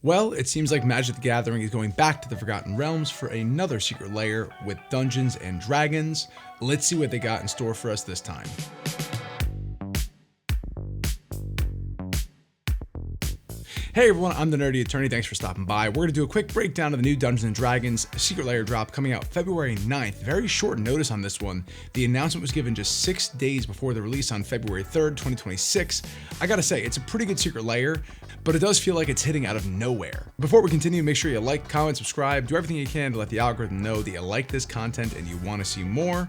Well, it seems like Magic the Gathering is going back to the Forgotten Realms for another Secret Lair with Dungeons and Dragons. Let's see what they got in store for us this time. Hey everyone, I'm the Nerdy Attorney. Thanks for stopping by. We're going to do a quick breakdown of the new Dungeons & Dragons Secret Lair Drop coming out February 9th. Very short notice on this one. The announcement was given just 6 days before the release on February 3rd, 2026. I gotta say, it's a pretty good Secret Lair, but it does feel like it's hitting out of nowhere. Before we continue, make sure you like, comment, subscribe, do everything you can to let the algorithm know that you like this content and you want to see more.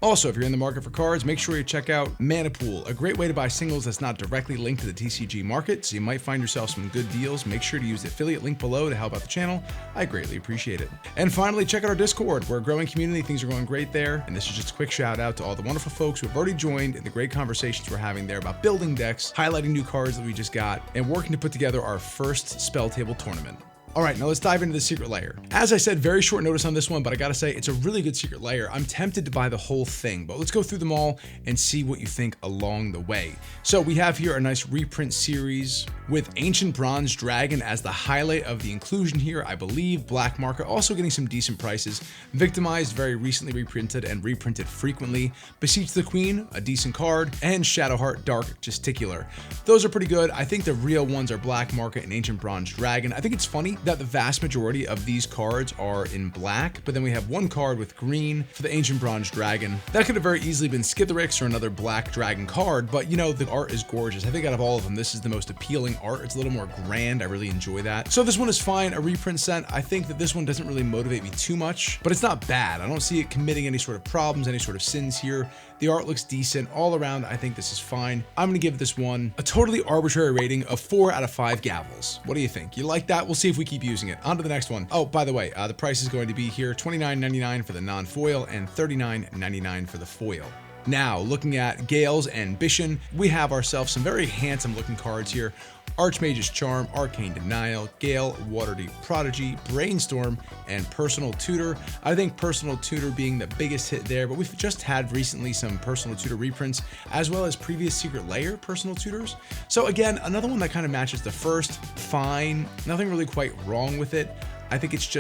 Also, if you're in the market for cards, make sure you check out Mana Pool, a great way to buy singles that's not directly linked to the TCG market, so you might find yourself some good deals. Make sure to use the affiliate link below to help out the channel. I greatly appreciate it. And finally, check out our Discord. We're a growing community, things are going great there, and this is just a quick shout out to all the wonderful folks who have already joined and the great conversations we're having there about building decks, highlighting new cards that we just got, and working to put together our first spell table tournament. Alright, now let's dive into the Secret Lair. As I said, very short notice on this one, but I gotta say, it's a really good Secret Lair. I'm tempted to buy the whole thing, but let's go through them all and see what you think along the way. So we have here a nice reprint series with Ancient Bronze Dragon as the highlight of the inclusion here. I believe Black Market also getting some decent prices. Victimized, very recently reprinted and reprinted frequently. Beseech the Queen, a decent card, and Shadowheart Dark Gesticular. Those are pretty good. I think the real ones are Black Market and Ancient Bronze Dragon. I think it's funny that the vast majority of these cards are in black, but then we have one card with green for the Ancient Bronze Dragon. That could have very easily been Skithiryx or another black dragon card, but you know, the art is gorgeous. I think out of all of them, this is the most appealing art. It's a little more grand. I really enjoy that. So this one is fine, a reprint set. I think that this one doesn't really motivate me too much, but it's not bad. I don't see it committing any sort of problems, any sort of sins here. The art looks decent all around. I think this is fine. I'm gonna give this one a totally arbitrary rating of 4 out of 5 gavels. What do you think? You like that? We'll see if we keep using it. On to the next one. Oh, by the way, the price is going to be here $29.99 for the non-foil and $39.99 for the foil. Now, looking at Gale's Ambition, we have ourselves some very handsome looking cards here. Archmage's Charm, Arcane Denial, Gale, Waterdeep Prodigy, Brainstorm, and Personal Tutor. I think Personal Tutor being the biggest hit there, but we've just had recently some Personal Tutor reprints, as well as previous Secret Lair Personal Tutors. So again, another one that kind of matches the first, fine, nothing really quite wrong with it. I think it's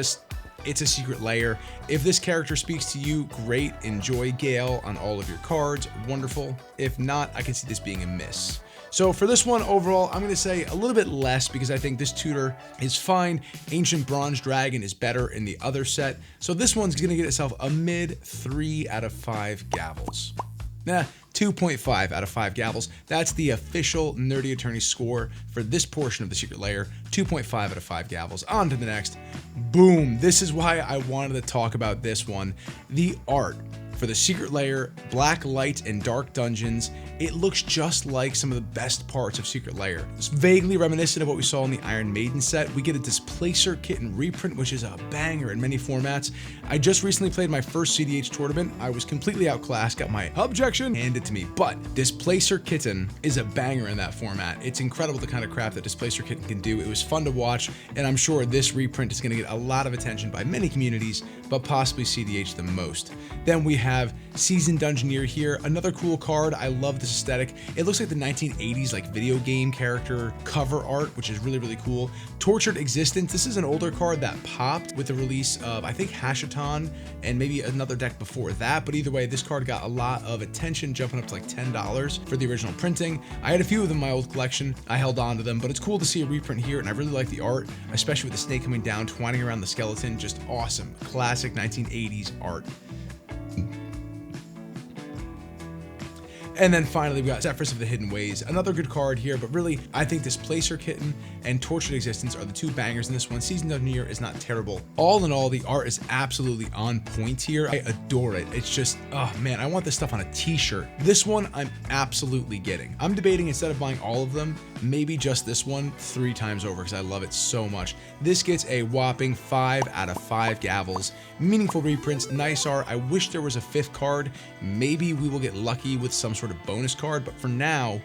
a Secret Lair. If this character speaks to you, great, enjoy Gale on all of your cards, wonderful. If not, I can see this being a miss. So for this one, overall, I'm gonna say a little bit less because I think this tutor is fine. Ancient Bronze Dragon is better in the other set. So this one's gonna get itself a mid 3 out of 5 gavels. 2.5 out of 5 gavels. That's the official Nerdy Attorney score for this portion of the Secret Lair. 2.5 out of 5 gavels. On to the next. Boom. This is why I wanted to talk about this one. The art for the Secret Lair, Black Light and Dark Dungeons. It looks just like some of the best parts of Secret Lair. It's vaguely reminiscent of what we saw in the Iron Maiden set. We get a Displacer Kitten reprint, which is a banger in many formats. I just recently played my first CDH tournament. I was completely outclassed, got my objection handed to me, but Displacer Kitten is a banger in that format. It's incredible the kind of crap that Displacer Kitten can do. It was fun to watch, and I'm sure this reprint is going to get a lot of attention by many communities, but possibly CDH the most. Then we have Seasoned Dungeoneer here, another cool card. I love this aesthetic. It looks like the 1980s like video game character cover art, which is really, really cool. Tortured Existence. This is an older card that popped with the release of, I think, Hashaton and maybe another deck before that, but either way, this card got a lot of attention, jumping up to like $10 for the original printing. I had a few of them in my old collection. I held on to them, but it's cool to see a reprint here, and I really like the art, especially with the snake coming down, twining around the skeleton. Just awesome. Classic 1980s art. And then finally, we got Zephrys of the Hidden Ways, another good card here, but really, I think Displacer Kitten and Tortured Existence are the two bangers in this one. Seasoned Dungeoneer is not terrible. All in all, the art is absolutely on point here. I adore it. It's just, oh man, I want this stuff on a t-shirt. This one, I'm absolutely getting. I'm debating, instead of buying all of them, maybe just this one 3 times over because I love it so much. This gets a whopping 5 out of 5 gavels. Meaningful reprints, nice art. I wish there was a 5th card. Maybe we will get lucky with some sort of bonus card, but for now,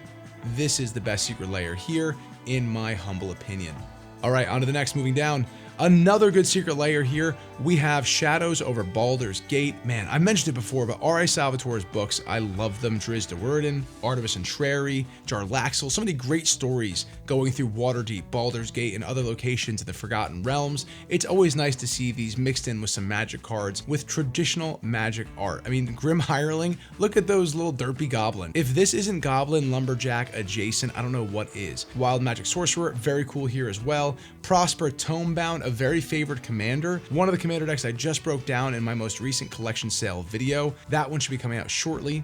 this is the best Secret Lair here, in my humble opinion. All right, on to the next. Moving down, Another good secret layer here, we have Shadows over Baldur's Gate. Man, I mentioned it before, but R.A. Salvatore's books, I love them. Drizzt Do'Urden, Artemis and Trary, Jarlaxle, so many great stories going through Waterdeep, Baldur's Gate, and other locations in the Forgotten Realms. It's always nice to see these mixed in with some magic cards with traditional magic art. I mean, Grim Hireling, look at those little derpy goblin. If this isn't Goblin Lumberjack adjacent, I don't know what is. Wild Magic Sorcerer, very cool here as well. Prosper Tomebound, a very favored commander. One of the commander decks I just broke down in my most recent collection sale video. That one should be coming out shortly.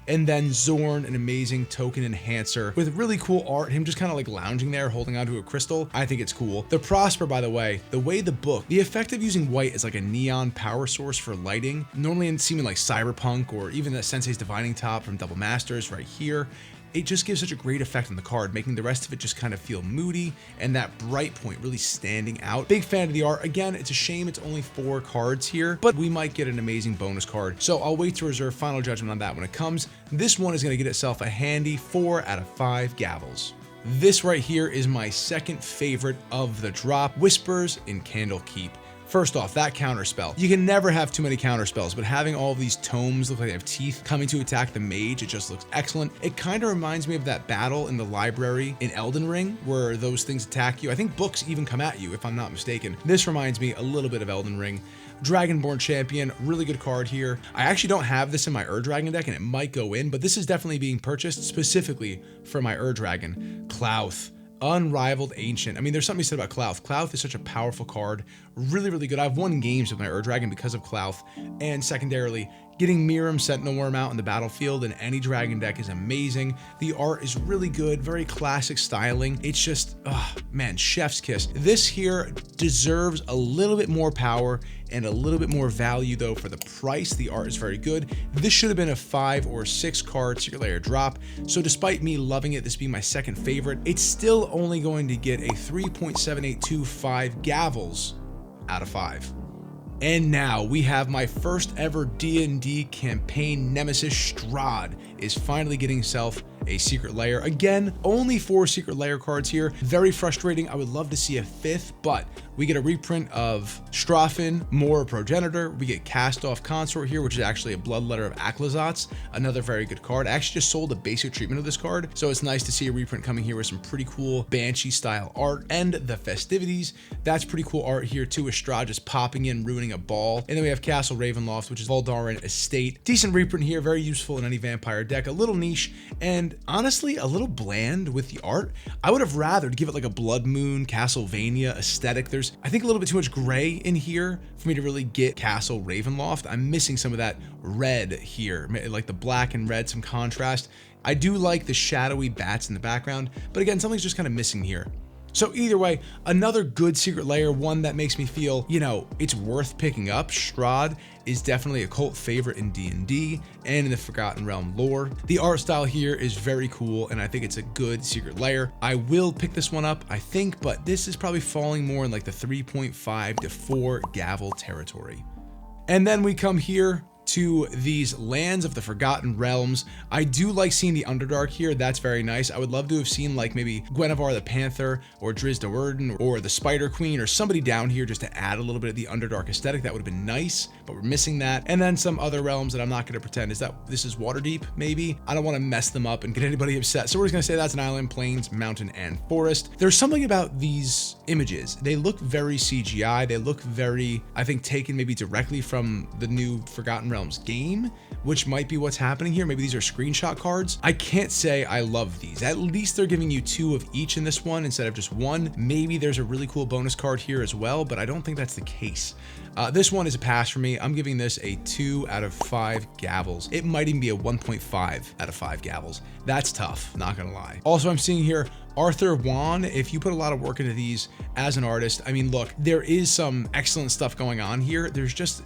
And then Zorn, an amazing token enhancer with really cool art, him just kind of like lounging there holding onto a crystal. I think it's cool. The Prosper, by the way, the effect of using white as like a neon power source for lighting, normally in seeming like Cyberpunk or even the Sensei's Divining Top from Double Masters right here, it just gives such a great effect on the card, making the rest of it just kind of feel moody and that bright point really standing out. Big fan of the art. Again, it's a shame it's only 4 cards here, but we might get an amazing bonus card. So I'll wait to reserve final judgment on that when it comes. This one is going to get itself a handy 4 out of 5 gavels. This right here is my second favorite of the drop, Whispers in Candlekeep. First off, that counterspell. You can never have too many counterspells, but having all of these tomes look like they have teeth coming to attack the mage, it just looks excellent. It kind of reminds me of that battle in the library in Elden Ring, where those things attack you. I think books even come at you, if I'm not mistaken. This reminds me a little bit of Elden Ring. Dragonborn Champion, really good card here. I actually don't have this in my Dragon deck, and it might go in, but this is definitely being purchased specifically for my Dragon. Klauth. Unrivaled Ancient. I mean, there's something to say about Klauth. Klauth is such a powerful card. Really, really good. I've won games with my Dragon because of Klauth. And secondarily, getting Miram Sentinel Worm out in the battlefield in any Dragon deck is amazing. The art is really good, very classic styling. It's just, man, chef's kiss. This here deserves a little bit more power and a little bit more value though for the price. The art is very good. This should have been a 5 or 6 card Secret Lair drop. So despite me loving it, this being my second favorite, it's still only going to get a 3.7825 gavels out of 5. And now we have my first ever D&D campaign nemesis. Strahd is finally getting himself a Secret Lair. Again, only 4 Secret Lair cards here. Very frustrating. I would love to see a 5th, but we get a reprint of Strafen, Moor Progenitor. We get Cast Off Consort here, which is actually a Bloodletter of Aclazotz. Another very good card. I actually just sold a basic treatment of this card, so it's nice to see a reprint coming here with some pretty cool Banshee style art. And the Festivities, that's pretty cool art here too, with Strahd just popping in, ruining a ball. And then we have Castle Ravenloft, which is Valdarin Estate. Decent reprint here, very useful in any vampire deck. A little niche, and honestly, a little bland with the art. I would have rather give it like a Blood Moon, Castlevania aesthetic. There's, I think, a little bit too much gray in here for me to really get Castle Ravenloft. I'm missing some of that red here, like the black and red, some contrast. I do like the shadowy bats in the background, but again, something's just kind of missing here. So either way, another good Secret Lair, one that makes me feel, you know, it's worth picking up. Strahd is definitely a cult favorite in D&D and in the Forgotten Realm lore. The art style here is very cool, and I think it's a good Secret Lair. I will pick this one up, I think, but this is probably falling more in like the 3.5 to 4 gavel territory. And then we come here to these Lands of the Forgotten Realms. I do like seeing the Underdark here. That's very nice. I would love to have seen like maybe Guinevere the Panther or Drizzt Do'Urden or the Spider Queen or somebody down here just to add a little bit of the Underdark aesthetic. That would have been nice, but we're missing that. And then some other realms that I'm not going to pretend is that this is Waterdeep, maybe. I don't want to mess them up and get anybody upset. So we're just going to say that's an island, plains, mountain, and forest. There's something about these images. They look very CGI. They look very, I think, taken maybe directly from the new Forgotten Realms game, which might be what's happening here. Maybe these are screenshot cards. I can't say I love these. At least they're giving you 2 of each in this one instead of just 1. Maybe there's a really cool bonus card here as well, but I don't think that's the case. This one is a pass for me. I'm giving this a 2 out of 5 gavels. It might even be a 1.5 out of 5 gavels. That's tough, not gonna lie. Also, I'm seeing here Arthur Wan. If you put a lot of work into these as an artist, I mean, look, there is some excellent stuff going on here. There's just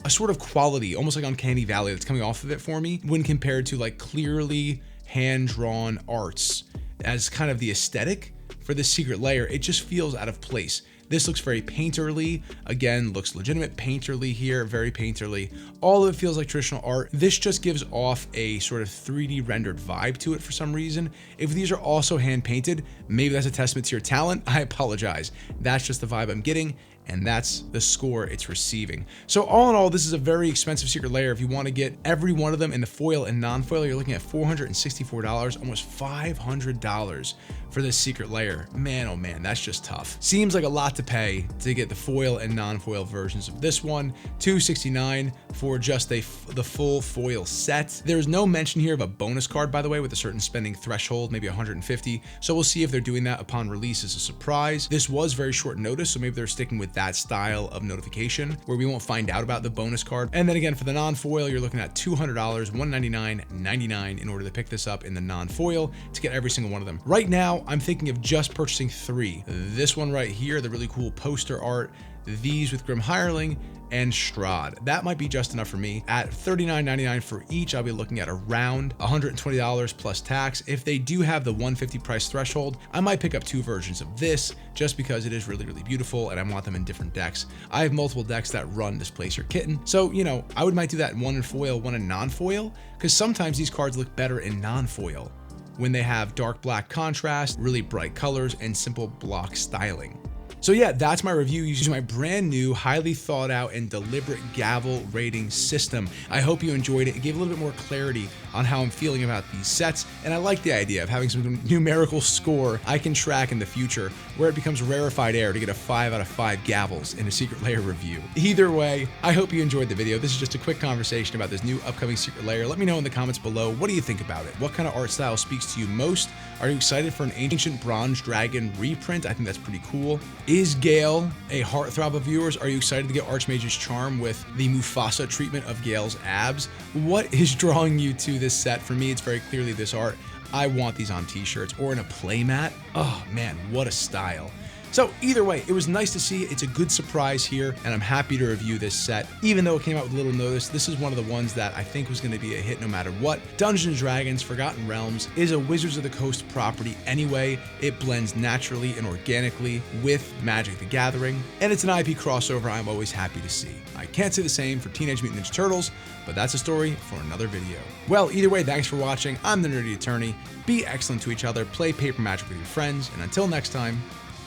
a sort of quality, almost like Uncanny Valley, that's coming off of it for me when compared to like clearly hand-drawn arts as kind of the aesthetic for this Secret Lair. It just feels out of place. This looks very painterly. Again, looks legitimate. Painterly here, very painterly. All of it feels like traditional art. This just gives off a sort of 3D rendered vibe to it for some reason. If these are also hand painted, maybe that's a testament to your talent. I apologize. That's just the vibe I'm getting. and that's the score it's receiving. So all in all, this is a very expensive Secret Lair. If you want to get every one of them in the foil and non-foil, you're looking at $464, almost $500 for this Secret Lair. Man, oh man, that's just tough. Seems like a lot to pay to get the foil and non-foil versions of this one. $269 for just the full foil set. There's no mention here of a bonus card, by the way, with a certain spending threshold, maybe 150. So we'll see if they're doing that upon release as a surprise. This was very short notice, so maybe they're sticking with that style of notification where we won't find out about the bonus card. And then again, for the non-foil, you're looking at $200, $199.99 in order to pick this up in the non-foil to get every single one of them. Right now, I'm thinking of just purchasing 3. This one right here, the really cool poster art, these with Grim Hireling, and Strahd. That might be just enough for me. At $39.99 for each, I'll be looking at around $120 plus tax. If they do have the $150 price threshold, I might pick up 2 versions of this just because it is really, really beautiful and I want them in different decks. I have multiple decks that run Displace Your Kitten. So, you know, I might do that in one in foil, one in non-foil, because sometimes these cards look better in non-foil when they have dark black contrast, really bright colors, and simple block styling. So yeah, that's my review using my brand new, highly thought out and deliberate gavel rating system. I hope you enjoyed it. It gave a little bit more clarity on how I'm feeling about these sets, and I like the idea of having some numerical score I can track in the future where it becomes rarefied air to get a 5 out of 5 gavels in a Secret Lair review. Either way, I hope you enjoyed the video. This is just a quick conversation about this new upcoming Secret Lair. Let me know in the comments below, what do you think about it? What kind of art style speaks to you most? Are you excited for an Ancient Bronze Dragon reprint? I think that's pretty cool. Is Gale a heartthrob of yours? Are you excited to get Archmage's Charm with the Mufasa treatment of Gale's abs? What is drawing you to this set? For me, it's very clearly this art. I want these on t-shirts or in a playmat. Oh man, what a style. So either way, it was nice to see. It's a good surprise here, and I'm happy to review this set. Even though it came out with little notice, this is one of the ones that I think was going to be a hit no matter what. Dungeons & Dragons Forgotten Realms is a Wizards of the Coast property anyway. It blends naturally and organically with Magic the Gathering, and it's an IP crossover I'm always happy to see. I can't say the same for Teenage Mutant Ninja Turtles, but that's a story for another video. Well, either way, thanks for watching. I'm the Nerdy Attorney. Be excellent to each other, play paper magic with your friends, and until next time,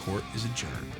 court is adjourned.